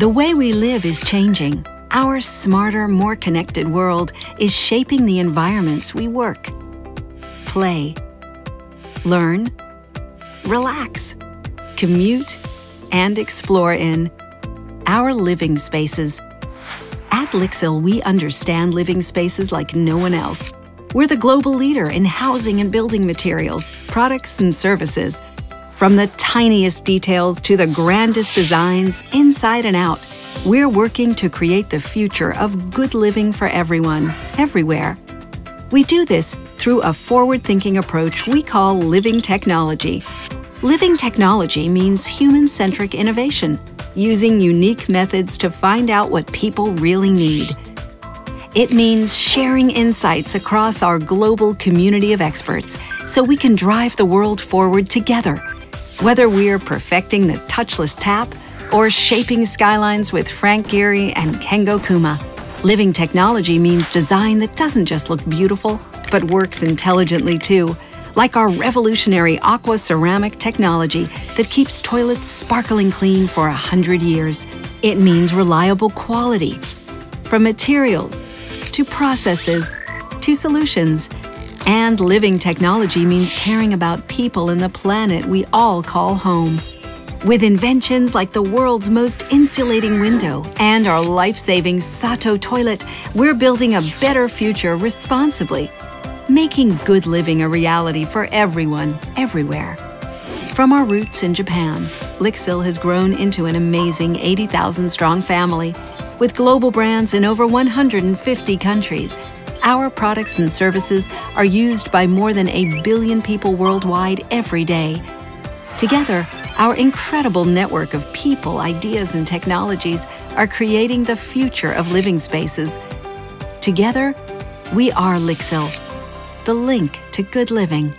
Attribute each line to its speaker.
Speaker 1: The way we live is changing. Our smarter, more connected world is shaping the environments we work, play, learn, relax, commute, and explore in. Our living spaces. At Lixil, we understand living spaces like no one else. We're the global leader in housing and building materials, products and services. From the tiniest details to the grandest designs, inside and out, we're working to create the future of good living for everyone, everywhere. We do this through a forward-thinking approach we call living technology. Living technology means human-centric innovation, using unique methods to find out what people really need. It means sharing insights across our global community of experts so we can drive the world forward together. Whether we're perfecting the touchless tap or shaping skylines with Frank Gehry and Kengo Kuma, living technology means design that doesn't just look beautiful, but works intelligently too, like our revolutionary aqua ceramic technology that keeps toilets sparkling clean for 100 years. It means reliable quality, from materials to processes to solutions. And living technology means caring about people and the planet we all call home. With inventions like the world's most insulating window and our life-saving Sato toilet, we're building a better future responsibly, making good living a reality for everyone, everywhere. From our roots in Japan, Lixil has grown into an amazing 80,000-strong family with global brands in over 150 countries. Our products and services are used by more than 1 billion people worldwide every day. Together, our incredible network of people, ideas, and technologies are creating the future of living spaces. Together, we are Lixil, the link to good living.